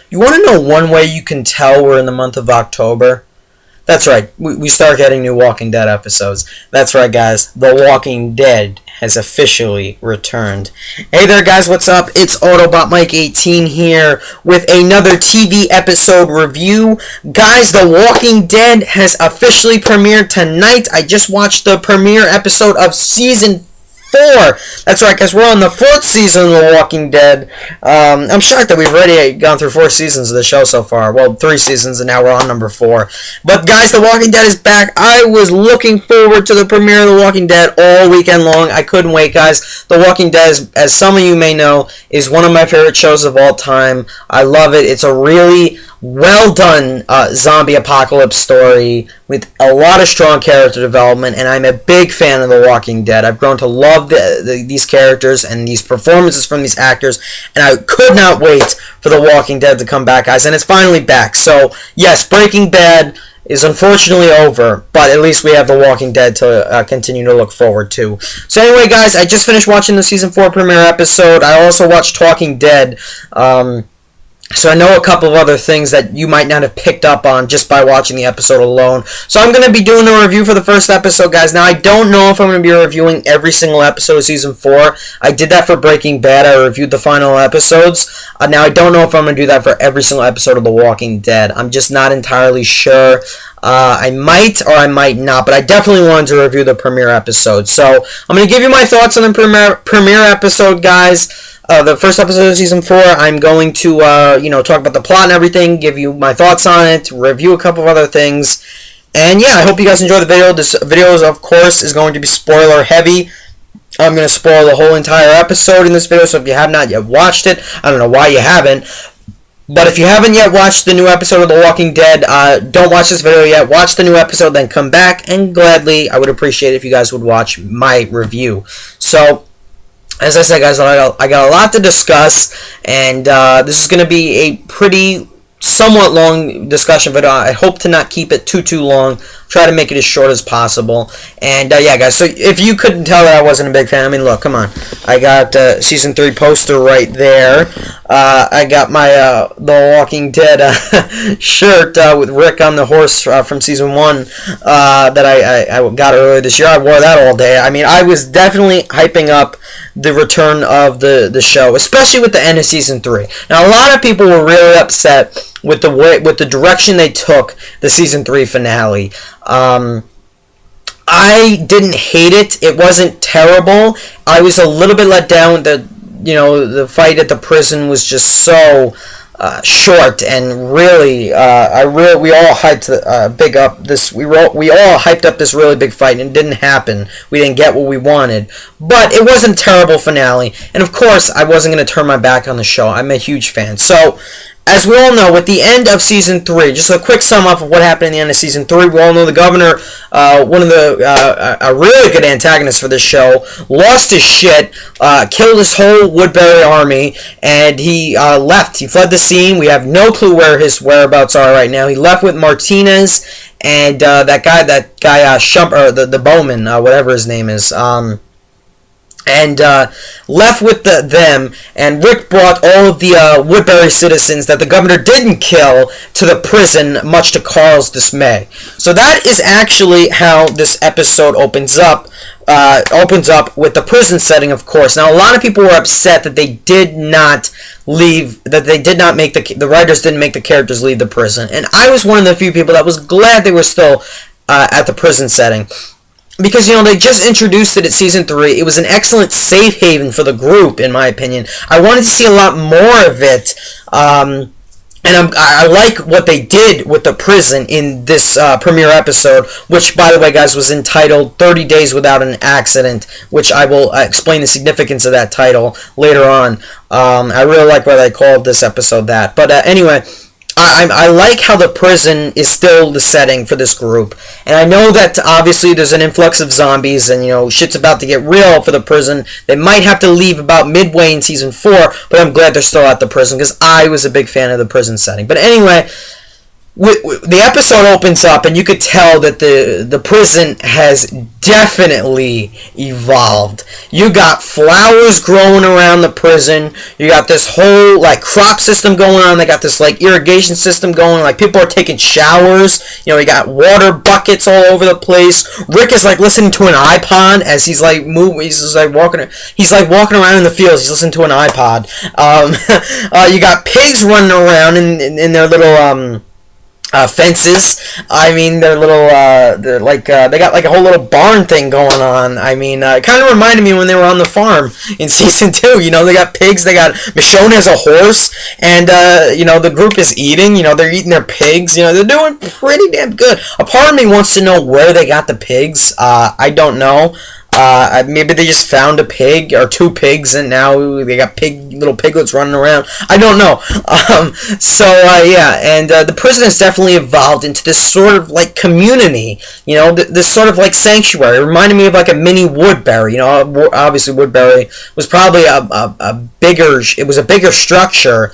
You want to know one way you can tell we're in the month of October? That's right, we start getting new Walking Dead episodes. That's right, guys, The Walking Dead has officially returned. Hey there, guys, what's up? It's Autobot Mike 18 here with another TV episode review. Guys, The Walking Dead has officially premiered tonight. I just watched the premiere episode of Season 4. That's right, guys, we're on the 4th season of The Walking Dead. I'm shocked that we've already gone through 4 seasons of the show so far. Well, 3 seasons, and now we're on number 4. But, guys, The Walking Dead is back. I was looking forward to the premiere of The Walking Dead all weekend long. I couldn't wait, guys. The Walking Dead, as some of you may know, is one of my favorite shows of all time. I love it. It's a really well done zombie apocalypse story with a lot of strong character development, and I'm a big fan of The Walking Dead. I've grown to love these characters and these performances from these actors, and I could not wait for The Walking Dead to come back, guys, and it's finally back. So yes, Breaking Bad is unfortunately over, but at least we have The Walking Dead to continue to look forward to. So anyway, guys, I just finished watching the Season 4 premiere episode. I also watched Talking Dead, so I know a couple of other things that you might not have picked up on just by watching the episode alone. So I'm going to be doing a review for the first episode, guys. Now, I don't know if I'm going to be reviewing every single episode of Season 4. I did that for Breaking Bad. I reviewed the final episodes. Now, I don't know if I'm going to do that for every single episode of The Walking Dead. I'm just not entirely sure. I might or I might not, but I definitely wanted to review the premiere episode. So I'm going to give you my thoughts on the premiere episode, guys. The first episode of Season 4, I'm going to, talk about the plot and everything, give you my thoughts on it, review a couple of other things, and yeah, I hope you guys enjoy the video. This video, of course, is going to be spoiler heavy. I'm going to spoil the whole entire episode in this video, so if you have not yet watched it, I don't know why you haven't, but if you haven't yet watched the new episode of The Walking Dead, don't watch this video yet. Watch the new episode, then come back, and gladly, I would appreciate it if you guys would watch my review. So, as I said, guys, I got a lot to discuss, and this is going to be a pretty somewhat long discussion, but I hope to not keep it too long. Try to make it as short as possible. And yeah, guys, so if you couldn't tell that I wasn't a big fan, I mean, look, come on. I got Season 3 poster right there. I got my The Walking Dead shirt with Rick on the horse from Season 1 that I got earlier this year. I wore that all day. I mean, I was definitely hyping up the return of the show, especially with the end of Season 3. Now, a lot of people were really upset with the direction they took the Season 3 finale. I didn't hate it. It wasn't terrible. I was a little bit let down that, the fight at the prison was just so short, and really, we all hyped big up this. We all hyped up this really big fight, and it didn't happen. We didn't get what we wanted, but it wasn't a terrible finale. And of course, I wasn't going to turn my back on the show. I'm a huge fan. So, as we all know, with the end of Season 3, just a quick sum up of what happened in the end of Season 3, we all know the governor, one of the, a really good antagonist for this show, lost his shit, killed his whole Woodbury army, and he left. He fled the scene. We have no clue where his whereabouts are right now. He left with Martinez and that guy, the Bowman, whatever his name is, and left with them, and Rick brought all of the Woodbury citizens that the governor didn't kill to the prison, much to Carl's dismay. So that is actually how this episode opens up. With the prison setting, of course. Now, a lot of people were upset that they did not leave, that they did not make the writers didn't make the characters leave the prison, and I was one of the few people that was glad they were still at the prison setting. Because, they just introduced it at Season 3. It was an excellent safe haven for the group, in my opinion. I wanted to see a lot more of it. And I like what they did with the prison in this premiere episode, which, by the way, guys, was entitled 30 Days Without an Accident, which I will explain the significance of that title later on. I really like why they called this episode that. But anyway, I like how the prison is still the setting for this group. And I know that obviously there's an influx of zombies and, shit's about to get real for the prison. They might have to leave about midway in Season 4, but I'm glad they're still at the prison because I was a big fan of the prison setting. But anyway, the episode opens up, and you could tell that the prison has definitely evolved. You got flowers growing around the prison. You got this whole like crop system going on. They got this like irrigation system going. Like people are taking showers. You know, you got water buckets all over the place. Rick is like listening to an iPod as he's like moving. He's just like walking. He's like walking around in the fields. He's listening to an iPod. You got pigs running around in their little fences. I mean, they're little, they're like, they got like a whole little barn thing going on. I mean, it kind of reminded me when they were on the farm in season 2. You know, they got pigs, they got, Michonne has a horse, and, you know, the group is eating, you know, they're eating their pigs, you know, they're doing pretty damn good. A part of me wants to know where they got the pigs. I don't know. Maybe they just found a pig or 2 pigs, and now they got little piglets running around. I don't know. Yeah, and the prison has definitely evolved into this sort of like community. You know, this sort of like sanctuary. It reminded me of like a mini Woodbury. You know, obviously Woodbury was probably a bigger. It was a bigger structure.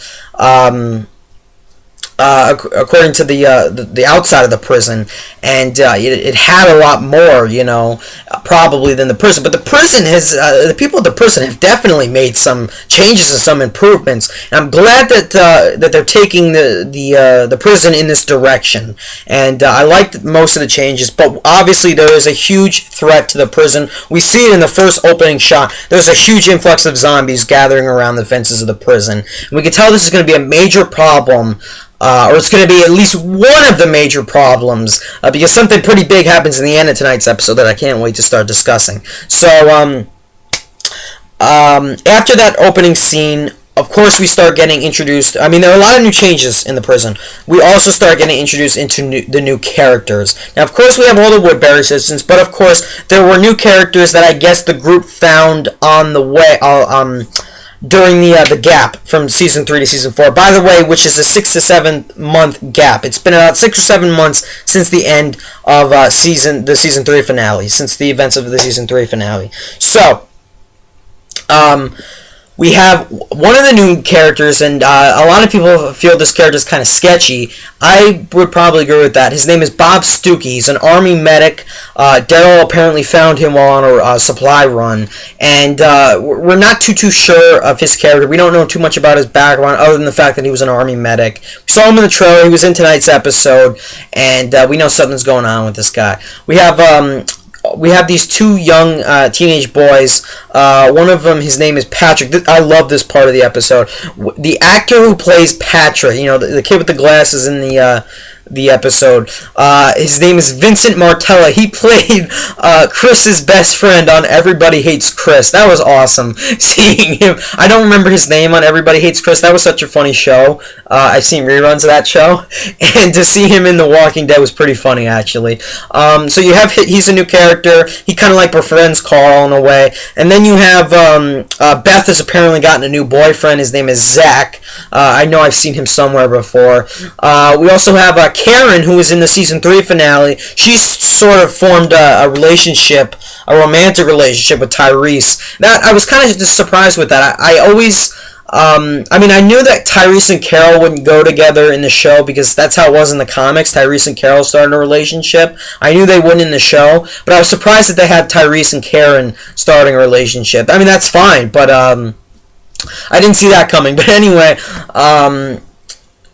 According to the outside of the prison, and it had a lot more, you know, probably than the prison. But the prison has the people at the prison have definitely made some changes and some improvements. And I'm glad that that they're taking the prison in this direction. And I liked most of the changes, but obviously there is a huge threat to the prison. We see it in the first opening shot. There's a huge influx of zombies gathering around the fences of the prison, and we can tell this is going to be a major problem. Or it's going to be at least one of the major problems, because something pretty big happens in the end of tonight's episode that I can't wait to start discussing. So, after that opening scene, of course we start getting introduced. I mean, there are a lot of new changes in the prison. We also start getting introduced into the new characters. Now, of course, we have all the Woodbury citizens, but of course, there were new characters that I guess the group found on the way, during the gap from season 3 to season 4. By the way, which is a 6 to 7 month gap. It's been about 6 or 7 months since the end of the season 3 finale, since the events of the season 3 finale. So, we have one of the new characters, and a lot of people feel this character is kind of sketchy. I would probably agree with that. His name is Bob Stuckey. He's an army medic. Daryl apparently found him while on a supply run, and we're not too sure of his character. We don't know too much about his background other than the fact that he was an army medic. We saw him in the trailer. He was in tonight's episode, and we know something's going on with this guy. We have these 2 young teenage boys. One of them, his name is Patrick. I love this part of the episode. The actor who plays Patrick, you know, the kid with the glasses in the episode, his name is Vincent Martella. He played Chris's best friend on Everybody Hates Chris. That was awesome seeing him. I don't remember his name on Everybody Hates Chris. That was such a funny show. I've seen reruns of that show, and to see him in The Walking Dead was pretty funny, actually. So you have, he's a new character. He kind of like befriends Carl in a way. And then you have Beth has apparently gotten a new boyfriend. His name is Zach. I know I've seen him somewhere before. We also have Karen, who was in the season 3 finale. She's sort of formed a relationship, a romantic relationship with Tyrese. That I was kind of just surprised with that. I always, I mean, I knew that Tyrese and Carol wouldn't go together in the show because that's how it was in the comics. Tyrese and Carol started a relationship. I knew they wouldn't in the show, but I was surprised that they had Tyrese and Karen starting a relationship. I mean, that's fine, but I didn't see that coming. But anyway,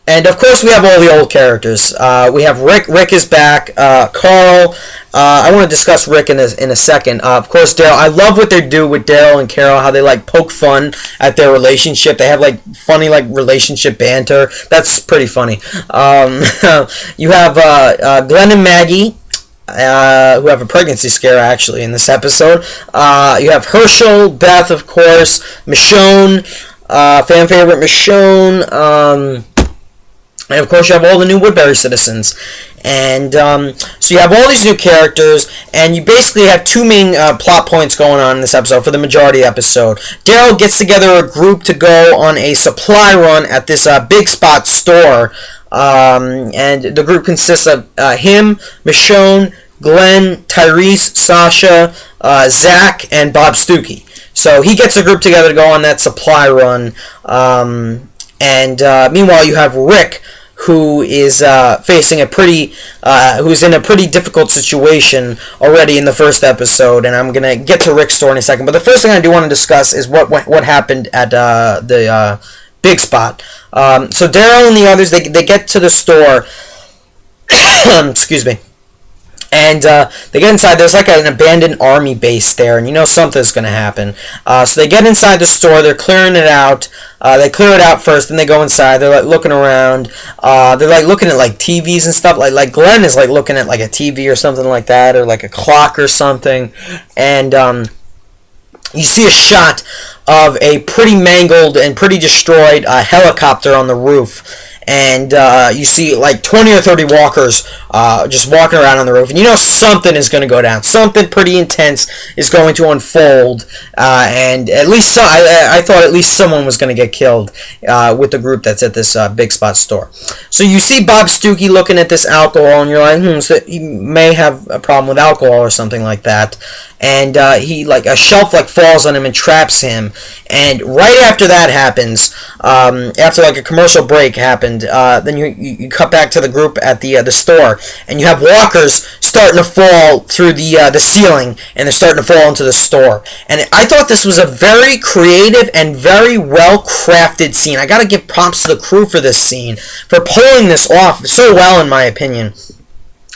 and of course we have all the old characters. We have Rick. Rick is back. Carl. I want to discuss Rick in a second. Of course, Daryl. I love what they do with Daryl and Carol. How they like poke fun at their relationship. They have like funny like relationship banter. That's pretty funny. You have Glenn and Maggie, who have a pregnancy scare actually in this episode. You have Herschel, Beth, of course, Michonne, fan favorite Michonne. And of course you have all the new Woodbury citizens. And so you have all these new characters, and you basically have 2 main plot points going on in this episode for the majority of the episode. Daryl gets together a group to go on a supply run at this Big Spot store. And the group consists of him, Michonne, Glenn, Tyrese, Sasha, Zach, and Bob Stuckey. So he gets a group together to go on that supply run. And meanwhile you have Rick, who is facing who's in a pretty difficult situation already in the first episode, and I'm gonna get to Rick's story in a second. But the first thing I do want to discuss is what happened at the big spot. So Daryl and the others, they get to the store. Excuse me. And they get inside. There's like an abandoned army base there, and you know something's going to happen. So they get inside the store. They're clearing it out. They clear it out first, then they go inside. They're like looking around. They're like looking at like TVs and stuff. Like Glenn is like looking at like a TV or something like that, or like a clock or something. And you see a shot of a pretty mangled and pretty destroyed helicopter on the roof. And you see like 20 or 30 walkers just walking around on the roof. And you know something is going to go down. Something pretty intense is going to unfold. And at least I thought at least someone was going to get killed with the group that's at this Big Spot store. So you see Bob Stookie looking at this alcohol, and you're like, so he may have a problem with alcohol or something like that. And he like a shelf like falls on him and traps him. And right after that happens, after like a commercial break happened, then you cut back to the group at the store, and you have walkers starting to fall through the ceiling, and they're starting to fall into the store. And I thought this was a very creative and very well crafted scene. I gotta give props to the crew for this scene, for pulling this off so well, in my opinion.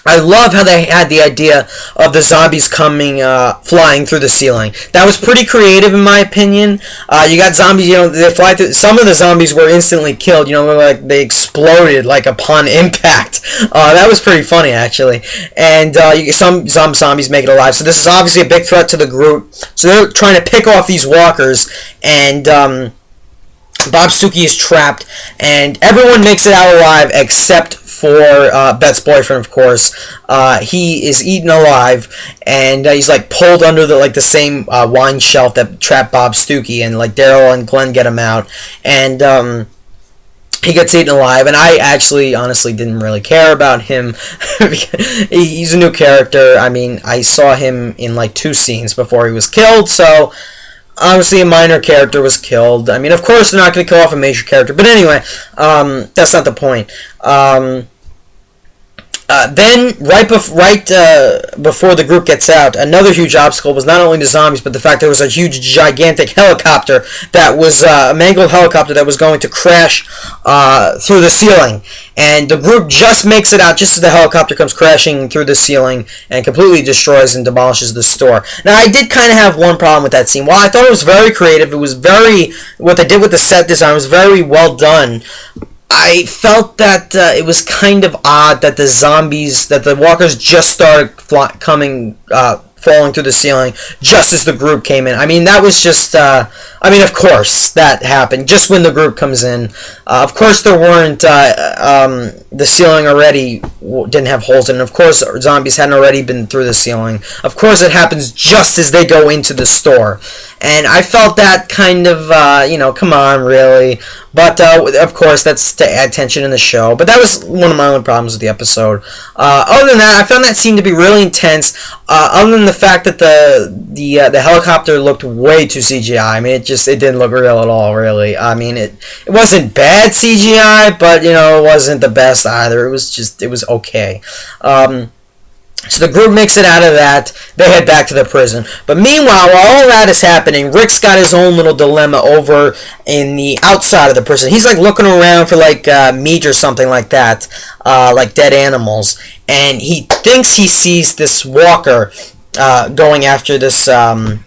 I love how they had the idea of the zombies coming, flying through the ceiling. That was pretty creative, in my opinion. You got zombies, you know, they fly through. Some of the zombies were instantly killed. You know, like they exploded like upon impact. That was pretty funny, actually. And some zombies make it alive. So this is obviously a big threat to the group. So they're trying to pick off these walkers, and Bob Stookie is trapped, and everyone makes it out alive except for Beth's boyfriend, of course. He is eaten alive, and he's like pulled under the same wine shelf that trapped Bob Stookie, and like Daryl and Glenn get him out, and he gets eaten alive. And I actually, honestly, didn't really care about him. He's a new character. I mean, I saw him in like 2 scenes before he was killed, so obviously a minor character was killed. I mean, of course they're not going to kill off a major character, but anyway, that's not the point. Then, right before the group gets out, another huge obstacle was not only the zombies, but the fact there was a huge, gigantic helicopter that was a mangled helicopter that was going to crash through the ceiling. And the group just makes it out just as the helicopter comes crashing through the ceiling and completely destroys and demolishes the store. Now, I did kind of have one problem with that scene. While I thought it was very creative, what they did with the set design was very well done. I felt that it was kind of odd that the walkers just started falling through the ceiling just as the group came in. I mean, that was just, of course, that happened just when the group comes in. Of course, there weren't, the ceiling already didn't have holes in it. Of course, zombies hadn't already been through the ceiling. Of course, it happens just as they go into the store. And I felt that kind of, come on, really. But, of course, that's to add tension in the show. But that was one of my only problems with the episode. Other than that, I found that scene to be really intense. Other than the fact that the helicopter looked way too CGI. I mean, it didn't look real at all, really. I mean, it wasn't bad CGI, but, it wasn't the best either. It was okay. So the group makes it out of that. They head back to the prison. But meanwhile, while all that is happening, Rick's got his own little dilemma over in the outside of the prison. He's like looking around for like meat or something like that, like dead animals. And he thinks he sees this walker going after this dead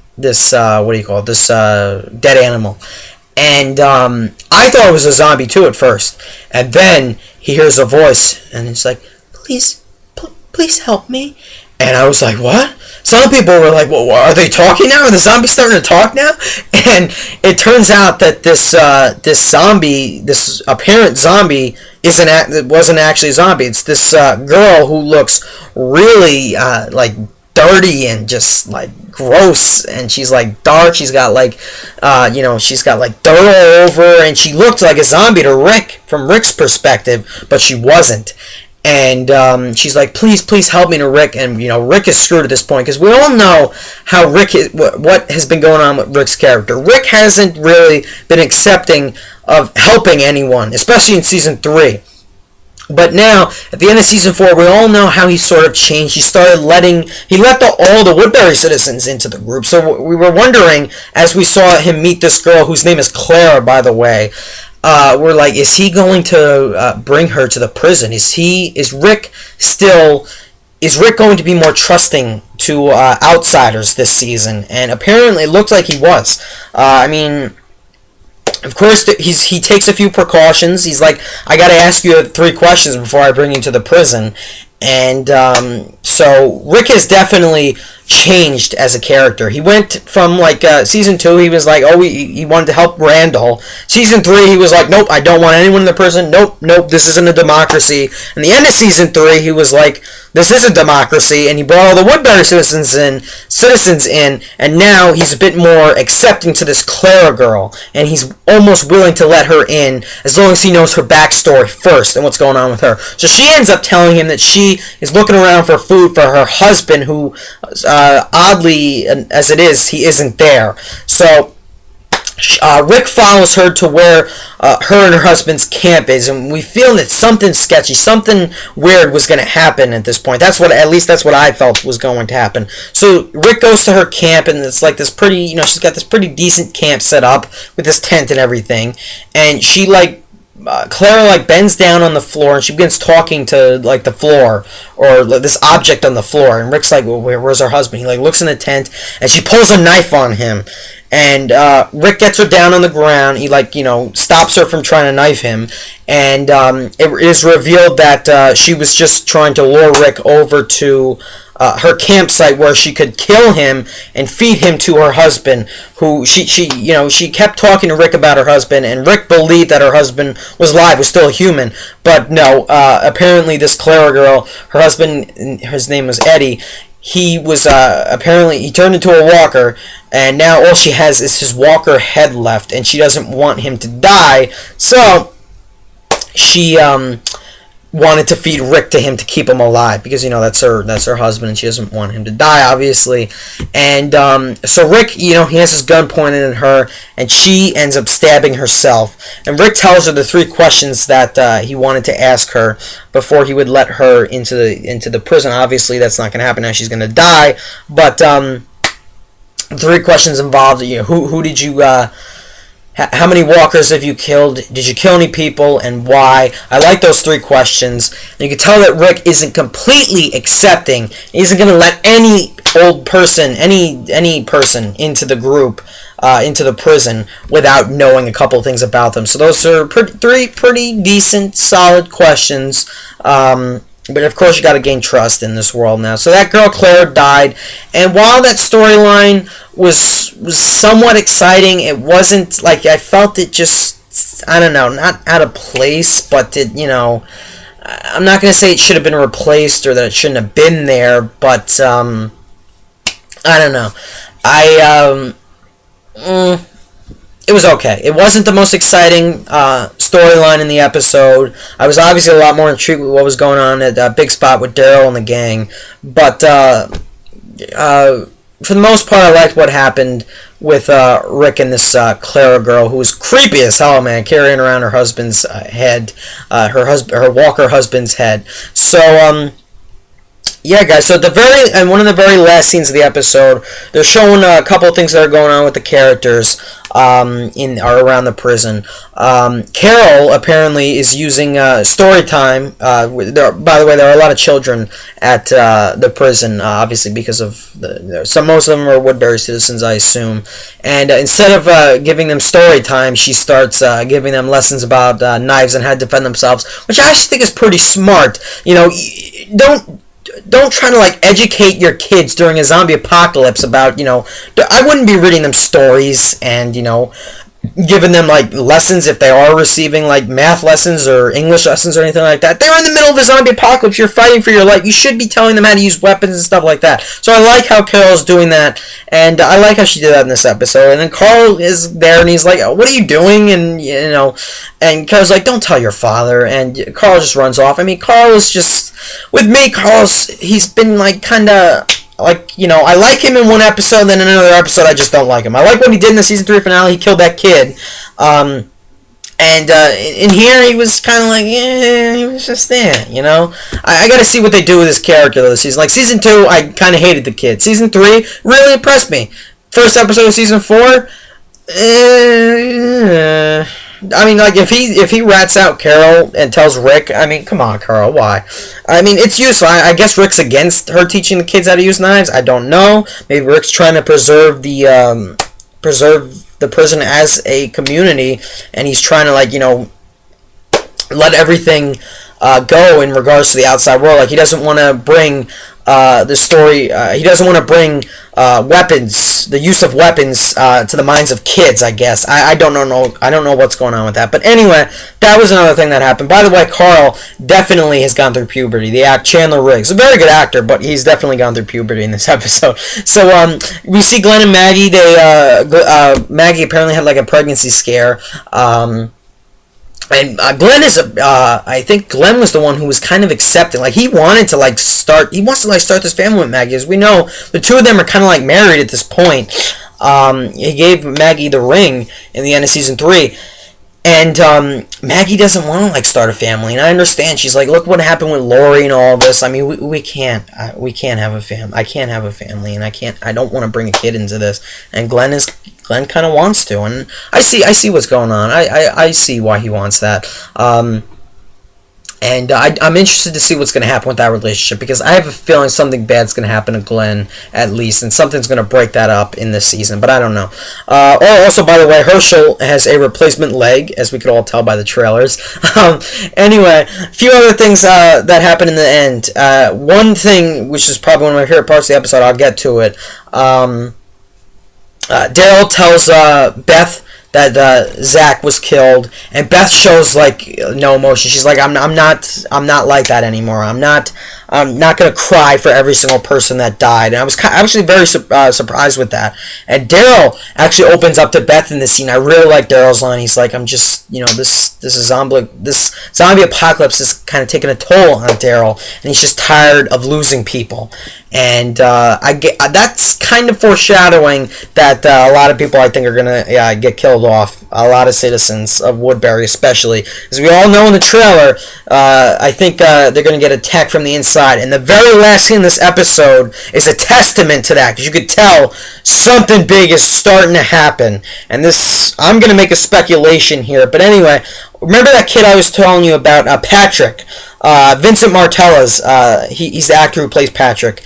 animal. And I thought it was a zombie too at first. And then he hears a voice, and it's like, please help me. And I was like, what? Some people were like, well, are they talking now? Are the zombies starting to talk now? And it turns out that this apparent zombie wasn't actually a zombie. It's this girl who looks really like dirty and just like gross, and she's like dark. She's got like she's got like dirt all over, and she looked like a zombie to Rick from Rick's perspective, but she wasn't. And she's like, please help me to Rick. And, Rick is screwed at this point, because we all know how what has been going on with Rick's character. Rick hasn't really been accepting of helping anyone, especially in Season 3. But now, at the end of season 4, we all know how he sort of changed. He let all the Woodbury citizens into the group. So we were wondering, as we saw him meet this girl, whose name is Clara, by the way, we're like, is he going to bring her to the prison? Is Rick going to be more trusting to outsiders this season? And apparently it looked like he was. Of course, he takes a few precautions. He's like, I gotta ask you 3 questions before I bring you to the prison. And so Rick has definitely changed as a character. He went from season 2, he was like, he wanted to help Randall. Season 3, he was like, nope, I don't want anyone in the prison. Nope, this isn't a democracy. And the end of season 3, he was like, this is a democracy, and he brought all the Woodbury citizens in, and now he's a bit more accepting to this Clara girl, and he's almost willing to let her in as long as he knows her backstory first and what's going on with her. So she ends up telling him that she is looking around for food for her husband, who, oddly as it is, he isn't there. So Rick follows her to where her and her husband's camp is, and we feel that something sketchy, something weird was going to happen at this point. At least that's what I felt was going to happen. So Rick goes to her camp, and it's like this pretty, she's got this pretty decent camp set up with this tent and everything, and she Clara bends down on the floor and she begins talking to the floor or this object on the floor, and Rick's like, well, where's her husband? He looks in the tent and she pulls a knife on him, and Rick gets her down on the ground. He stops her from trying to knife him, and it is revealed that she was just trying to lure Rick over to her campsite where she could kill him and feed him to her husband, who she kept talking to Rick about her husband, and Rick believed that her husband was alive, was still a human, but no, apparently this Clara girl, her husband, his name was Eddie, he was apparently he turned into a walker, and now all she has is his walker head left, and she doesn't want him to die, so she wanted to feed Rick to him to keep him alive, because that's her husband, and she doesn't want him to die, obviously. And so Rick, he has his gun pointed at her, and she ends up stabbing herself. And Rick tells her the 3 questions that he wanted to ask her before he would let her into the prison. Obviously, that's not going to happen now; she's going to die. But 3 questions involved. Who did you? How many walkers have you killed? Did you kill any people, and why? I like those 3 questions. And you can tell that Rick isn't completely accepting. He isn't going to let any old person, any person into the group, into the prison, without knowing a couple things about them. So those are 3 pretty decent, solid questions. But of course you got to gain trust in this world now. So that girl Clara died, and while that storyline was somewhat exciting, it wasn't I felt it just, I don't know, not out of place, but it, I'm not going to say it should have been replaced or that it shouldn't have been there, but I don't know. It was okay. It wasn't the most exciting storyline in the episode. I was obviously a lot more intrigued with what was going on at Big Spot with Daryl and the gang. But for the most part, I liked what happened with Rick and this Clara girl, who was creepy as hell, man, carrying around her husband's head, her walker husband's head. So, yeah, guys, so one of the very last scenes of the episode, they're showing a couple of things that are going on with the characters around the prison. Carol apparently is using story time. By the way, there are a lot of children at the prison, obviously because of most of them are Woodbury citizens, I assume. And instead of giving them story time, she starts giving them lessons about knives and how to defend themselves, which I actually think is pretty smart. Don't try to educate your kids during a zombie apocalypse about, I wouldn't be reading them stories and, giving them lessons if they are receiving math lessons or English lessons or anything like that. They're in the middle of a zombie apocalypse. You're fighting for your life. You should be telling them how to use weapons and stuff like that. So I like how Carol's doing that, and I like how she did that in this episode. And then Carl is there, and he's like, "Oh, what are you doing?" And and Carol's like, "Don't tell your father." And Carl just runs off. I mean, Carl is just, with me, he's been kind of. I like him in one episode, then in another episode I just don't like him. I like what he did in the season 3 finale. He killed that kid. And in here, he was kind of like, yeah, he was just there, you know? I got to see what they do with his character this season. Like, Season 2, I kind of hated the kid. Season 3 really impressed me. First episode of Season 4, I mean, like, if he rats out Carol and tells Rick, I mean, come on, Carl, why? I mean, it's useful. I guess Rick's against her teaching the kids how to use knives. I don't know. Maybe Rick's trying to preserve the prison as a community, and he's trying to, like, you know, let everything go in regards to the outside world. Like, he doesn't want to bring the story. He doesn't want to bring weapons, the use of weapons, to the minds of kids. I guess I don't know. I don't know what's going on with that. But anyway, that was another thing that happened. By the way, Carl definitely has gone through puberty. The act Chandler Riggs, a very good actor, but he's definitely gone through puberty in this episode. So we see Glenn and Maggie. Maggie apparently had like a pregnancy scare. And Glenn is I think Glenn was the one who was kind of accepting. Like, he wanted to, like, start this family with Maggie. As we know, the two of them are kind of, like, married at this point. He gave Maggie the ring in the end of Season 3. And Maggie doesn't want to, like, start a family. And I understand. She's like, look what happened with Lori and all this. I mean, we can't have a family. I can't have a family, and I don't want to bring a kid into this. And Glenn kind of wants to, and I see what's going on. I see why he wants that. And I'm interested to see what's going to happen with that relationship, because I have a feeling something bad's going to happen to Glenn, at least, and something's going to break that up in this season, but I don't know. Also, by the way, Herschel has a replacement leg, as we could all tell by the trailers. Anyway, a few other things that happen in the end. One thing, which is probably one of my favorite parts of the episode, I'll get to it. Daryl tells Beth that Zach was killed, and Beth shows like no emotion. She's like, I'm not like that anymore. I'm not gonna cry for every single person that died. And I was actually very surprised with that. And Daryl actually opens up to Beth in this scene. I really like Daryl's line. He's like, I'm just, you know, this zombie apocalypse is kind of taking a toll on Daryl, and he's just tired of losing people. And that's kind of foreshadowing that a lot of people, I think, are gonna get killed off. A lot of citizens of Woodbury, especially, as we all know in the trailer. I think they're gonna get attacked from the inside. And the very last scene in this episode is a testament to that, because you could tell something big is starting to happen. And this, I'm gonna make a speculation here, but anyway, remember that kid I was telling you about, Patrick? Vincent Martella's, he's the actor who plays Patrick.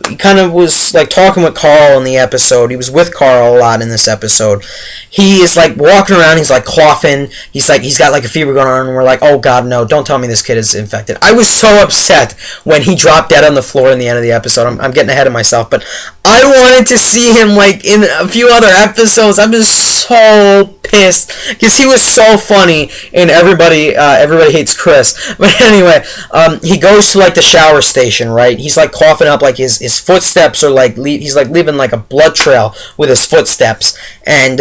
He kind of was like talking with Carl in the episode. He was with Carl a lot in this episode. He is like walking around, he's like coughing, he's got like a fever going on, and we're like, oh god, no, don't tell me this kid is infected. I was so upset when he dropped dead on the floor in the end of the episode. I'm getting ahead of myself, but I wanted to see him like in a few other episodes. I'm just so pissed, because he was so funny in Everybody Hates Chris. But anyway, he goes to like the shower station, right? He's like coughing up, like his footsteps are like he's like leaving like a blood trail with his footsteps, and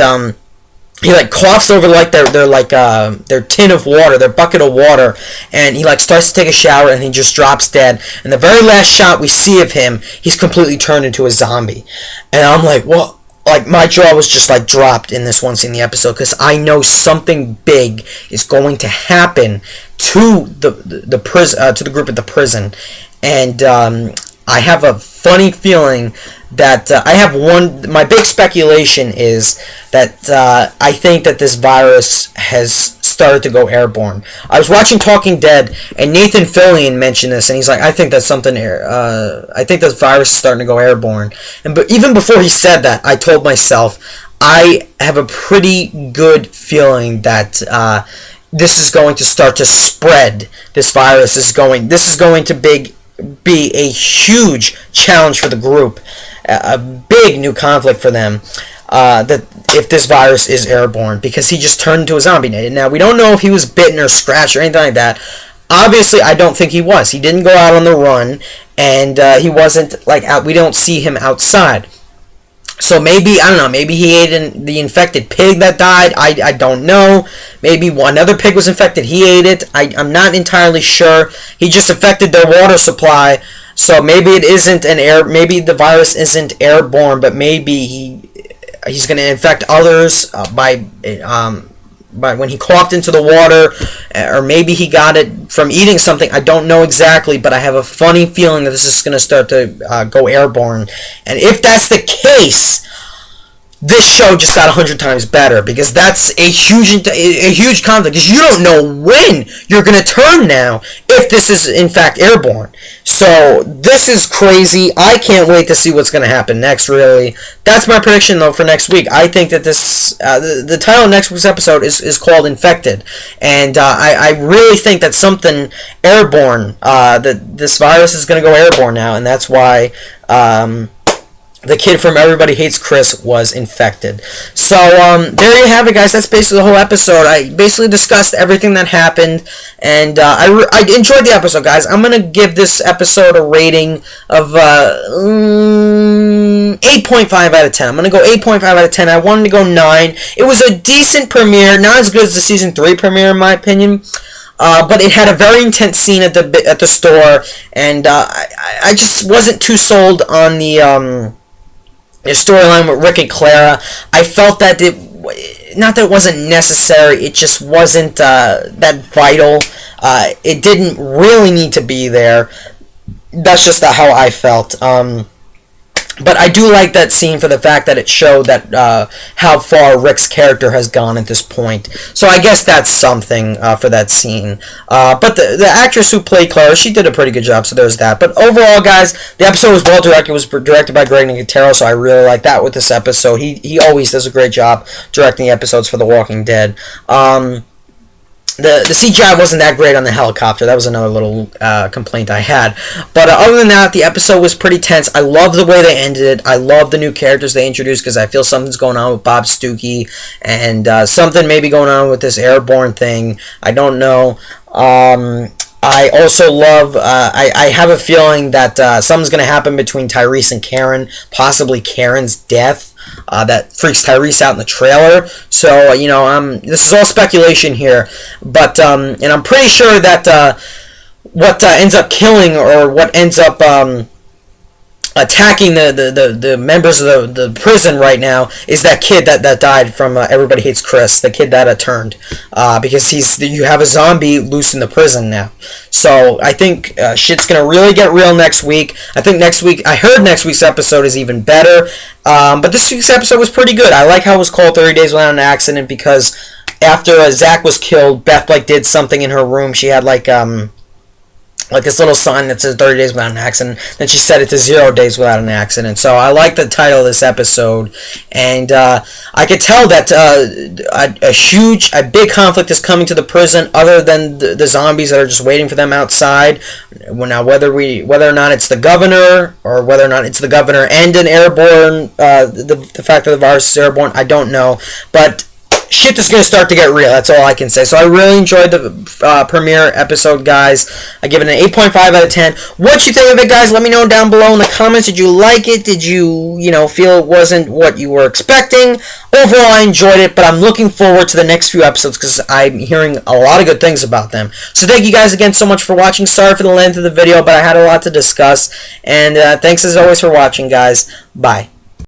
he like coughs over like their tin of water, their bucket of water, and he like starts to take a shower, and he just drops dead. And the very last shot we see of him, he's completely turned into a zombie, and I'm like, what? Like, my jaw was just like dropped in this one scene in the episode, because I know something big is going to happen to the prison, to the group at the prison, and I have a funny feeling that my big speculation is that I think that this virus has started to go airborne. I was watching Talking Dead, and Nathan Fillion mentioned this, and he's like, I think that's something, I think this virus is starting to go airborne. But even before he said that, I told myself, I have a pretty good feeling that this is going to start to spread. This virus is going to be a huge challenge for the group, a big new conflict for them, that if this virus is airborne, because he just turned into a zombie. Now, we don't know if he was bitten or scratched or anything like that. Obviously, I don't think he was. He didn't go out on the run, and he wasn't like out. We don't see him outside. So maybe, I don't know, maybe he ate the infected pig that died. I don't know. Maybe another pig was infected. He ate it. I'm not entirely sure. He just affected their water supply. So maybe it isn't maybe the virus isn't airborne, but maybe he's going to infect others by when he coughed into the water, or maybe he got it from eating something. I don't know exactly, but I have a funny feeling that this is going to start to go airborne. And if that's the case, this show just got 100 times better, because that's a huge conflict, because you don't know when you're going to turn now if this is in fact airborne. So this is crazy. I can't wait to see what's going to happen next, really. That's my prediction, though, for next week. I think that this the title of next week's episode is called Infected, and I really think that something airborne, that this virus is going to go airborne now, and that's why the kid from Everybody Hates Chris was infected. So, there you have it, guys. That's basically the whole episode. I basically discussed everything that happened, and I enjoyed the episode, guys. I'm going to give this episode a rating of 8.5 out of 10. I'm going to go 8.5 out of 10. I wanted to go 9. It was a decent premiere. Not as good as the Season 3 premiere, in my opinion. But it had a very intense scene at the store, and I just wasn't too sold on the storyline with Rick and Clara. I felt that not that it wasn't necessary, it just wasn't that vital. It didn't really need to be there. That's just how I felt. But I do like that scene for the fact that it showed that how far Rick's character has gone at this point. So I guess that's something for that scene. But the actress who played Clara, she did a pretty good job, so there's that. But overall, guys, the episode was well directed. It was directed by Greg Nicotero, so I really like that with this episode. He always does a great job directing episodes for The Walking Dead. The CGI wasn't that great on the helicopter. That was another little complaint I had. But other than that, the episode was pretty tense. I love the way they ended it. I love the new characters they introduced, because I feel something's going on with Bob Stuckey, and something may be going on with this airborne thing. I don't know. I also love, I have a feeling that something's going to happen between Tyrese and Karen, possibly Karen's death. That freaks Tyrese out in the trailer. So, this is all speculation here. But, and I'm pretty sure that what ends up killing, or what ends up attacking the members of the prison right now is that kid that died from Everybody Hates Chris, the kid that turned, because you have a zombie loose in the prison now. So I think shit's gonna really get real next week. I think I heard next week's episode is even better, but this week's episode was pretty good. I like how it was called 30 Days Without an Accident, because after Zach was killed, Beth did something in her room. She had like this little sign that says 30 days without an accident. Then she set it to 0 days without an accident. So I like the title of this episode. And I could tell that a big conflict is coming to the prison, other than the zombies that are just waiting for them outside. Now, whether or not it's the governor, or whether or not it's the governor and an airborne, the fact that the virus is airborne, I don't know. But shit is going to start to get real. That's all I can say. So I really enjoyed the premiere episode, guys. I give it an 8.5 out of 10. What you think of it, guys? Let me know down below in the comments. Did you like it? Did you, feel it wasn't what you were expecting? Overall, I enjoyed it, but I'm looking forward to the next few episodes, because I'm hearing a lot of good things about them. So thank you guys again so much for watching. Sorry for the length of the video, but I had a lot to discuss. And thanks as always for watching, guys. Bye.